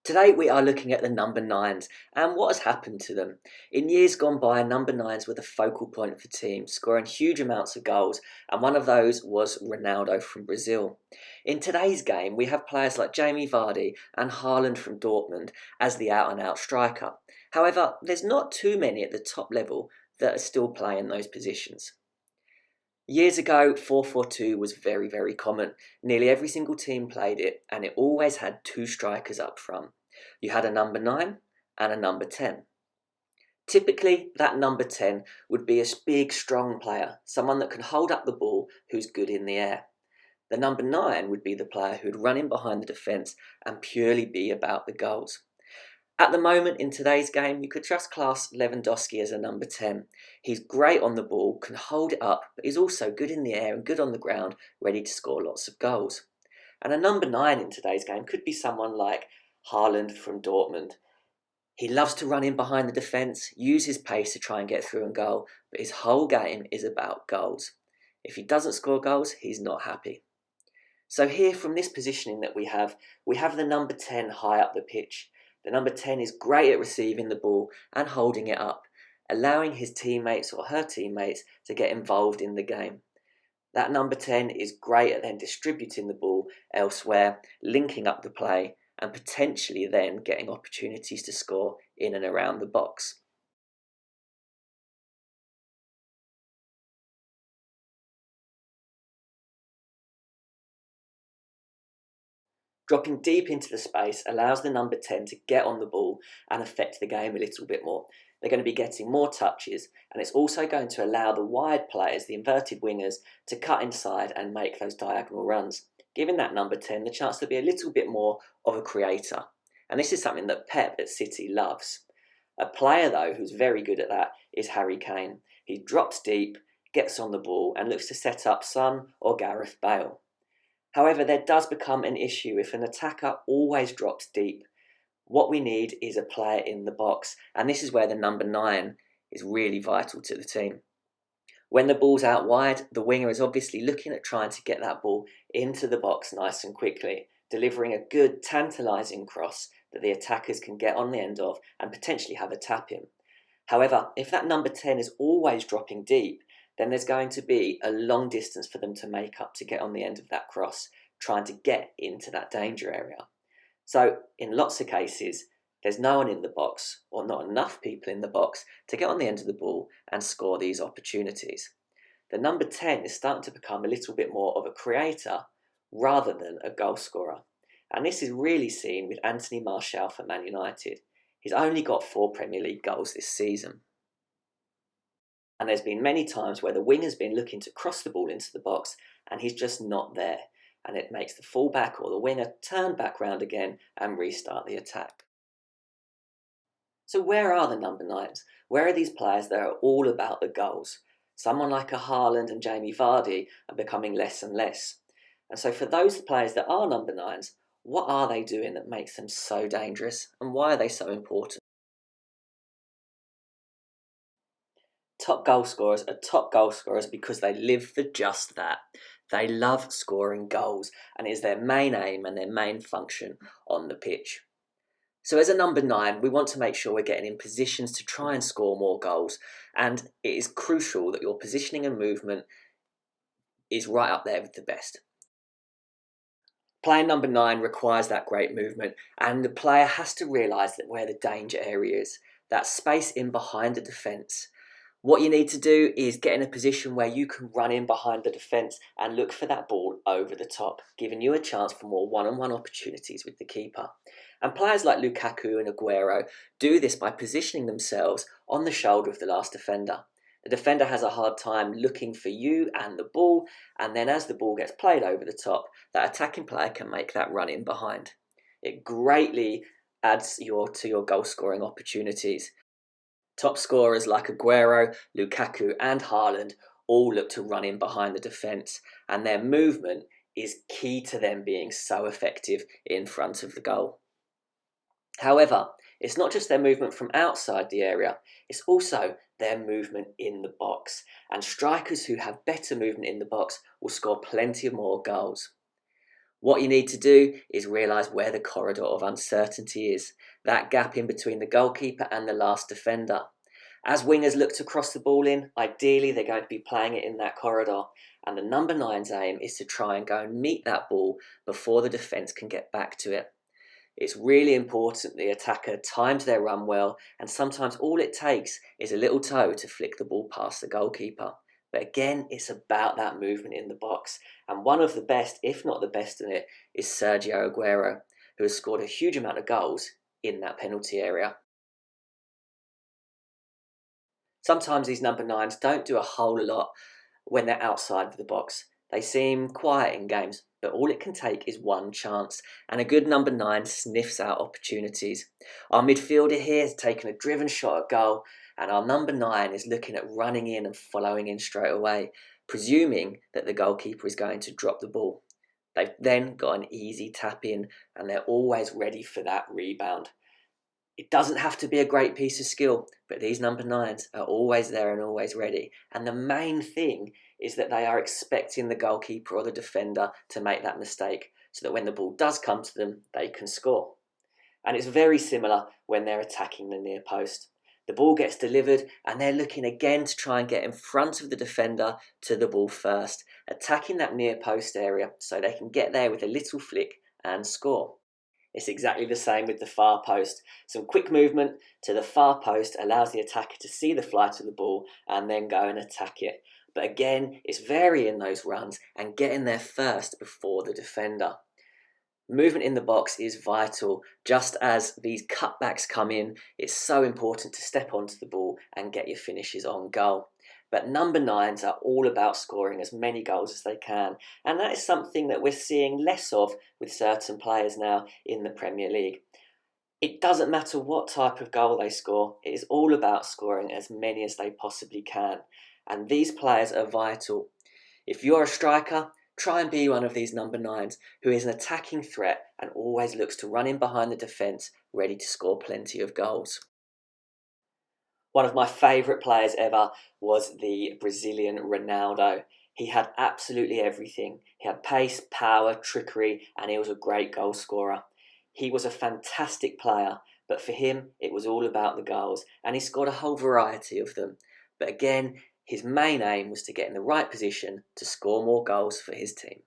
Today we are looking at the number 9's and what has happened to them. In years gone by, number 9's were the focal point for teams, scoring huge amounts of goals, and one of those was Ronaldo from Brazil. In today's game, we have players like Jamie Vardy and Haaland from Dortmund as the out-and-out striker. However, there's not too many at the top level that are still playing those positions. Years ago, 4-4-2 was very common. Nearly every single team played it, and it always had two strikers up front. You had a number 9 and a number 10. Typically, that number 10 would be a big, strong player, someone that can hold up the ball who's good in the air. The number 9 would be the player who'd run in behind the defence and purely be about the goals. At the moment in today's game, you could just class Lewandowski as a number 10. He's great on the ball, can hold it up, but he's also good in the air and good on the ground, ready to score lots of goals. And a number 9 in today's game could be someone like Haaland from Dortmund. He loves to run in behind the defence, use his pace to try and get through and goal, but his whole game is about goals. If he doesn't score goals, he's not happy. So here from this positioning that we have the number 10 high up the pitch. The number 10 is great at receiving the ball and holding it up, allowing his teammates or her teammates to get involved in the game. That number 10 is great at then distributing the ball elsewhere, linking up the play, and potentially then getting opportunities to score in and around the box. Dropping deep into the space allows the number 10 to get on the ball and affect the game a little bit more. They're going to be getting more touches, and it's also going to allow the wide players, the inverted wingers, to cut inside and make those diagonal runs, giving that number 10 the chance to be a little bit more of a creator. And this is something that Pep at City loves. A player, though, who's very good at that is Harry Kane. He drops deep, gets on the ball, and looks to set up Son or Gareth Bale. However, there does become an issue if an attacker always drops deep. What we need is a player in the box, and this is where the number 9 is really vital to the team. When the ball's out wide, the winger is obviously looking at trying to get that ball into the box nice and quickly, delivering a good, tantalising cross that the attackers can get on the end of and potentially have a tap in. However, if that number 10 is always dropping deep, then there's going to be a long distance for them to make up to get on the end of that cross, trying to get into that danger area. So in lots of cases, there's no one in the box, or not enough people in the box, to get on the end of the ball and score these opportunities. The number 10 is starting to become a little bit more of a creator rather than a goal scorer. And this is really seen with Anthony Martial for Man United. He's only got 4 Premier League goals this season. And there's been many times where the winger's been looking to cross the ball into the box and he's just not there. And it makes the fullback or the winger turn back round again and restart the attack. So where are the number 9's? Where are these players that are all about the goals? Someone like a Haaland and Jamie Vardy are becoming less and less. And so for those players that are number 9's, what are they doing that makes them so dangerous? And why are they so important? Top goal scorers are top goal scorers because they live for just that. They love scoring goals and it is their main aim and their main function on the pitch. So as a number 9, we want to make sure we're getting in positions to try and score more goals, and it is crucial that your positioning and movement is right up there with the best. Playing number 9 requires that great movement, and the player has to realise that where the danger area is, that space in behind the defence. What you need to do is get in a position where you can run in behind the defence and look for that ball over the top, giving you a chance for more one-on-one opportunities with the keeper. And players like Lukaku and Aguero do this by positioning themselves on the shoulder of the last defender. The defender has a hard time looking for you and the ball, and then as the ball gets played over the top, that attacking player can make that run in behind. It greatly adds to your goal scoring opportunities. Top scorers like Aguero, Lukaku and Haaland all look to run in behind the defence, and their movement is key to them being so effective in front of the goal. However, it's not just their movement from outside the area, it's also their movement in the box, and strikers who have better movement in the box will score plenty more goals. What you need to do is realise where the corridor of uncertainty is, that gap in between the goalkeeper and the last defender. As wingers look to cross the ball in, ideally they're going to be playing it in that corridor, and the number 9's aim is to try and go and meet that ball before the defence can get back to it. It's really important the attacker times their run well, and sometimes all it takes is a little toe to flick the ball past the goalkeeper. But again, it's about that movement in the box, and one of the best, if not the best in it, is Sergio Aguero, who has scored a huge amount of goals in that penalty area. Sometimes these number 9's don't do a whole lot when they're outside of the box. They seem quiet in games, but all it can take is one chance, and a good number 9 sniffs out opportunities. Our midfielder here has taken a driven shot at goal, and our number 9 is looking at running in and following in straight away, presuming that the goalkeeper is going to drop the ball. They've then got an easy tap in, and they're always ready for that rebound. It doesn't have to be a great piece of skill, but these number 9's are always there and always ready. And the main thing is that they are expecting the goalkeeper or the defender to make that mistake, so that when the ball does come to them, they can score. And it's very similar when they're attacking the near post. The ball gets delivered and they're looking again to try and get in front of the defender to the ball first, attacking that near post area so they can get there with a little flick and score. It's exactly the same with the far post. Some quick movement to the far post allows the attacker to see the flight of the ball and then go and attack it. But again, it's varying those runs and getting there first before the defender. Movement in the box is vital. Just as these cutbacks come in, it's so important to step onto the ball and get your finishes on goal. But number 9's are all about scoring as many goals as they can, and that is something that we're seeing less of with certain players now in the Premier League. It doesn't matter what type of goal they score, it is all about scoring as many as they possibly can, and these players are vital. If you're a striker, try and be one of these number 9's who is an attacking threat and always looks to run in behind the defence, ready to score plenty of goals. One of my favourite players ever was the Brazilian Ronaldo. He had absolutely everything. He had pace, power, trickery, and he was a great goal scorer. He was a fantastic player, but for him it was all about the goals, and he scored a whole variety of them. But again, his main aim was to get in the right position to score more goals for his team.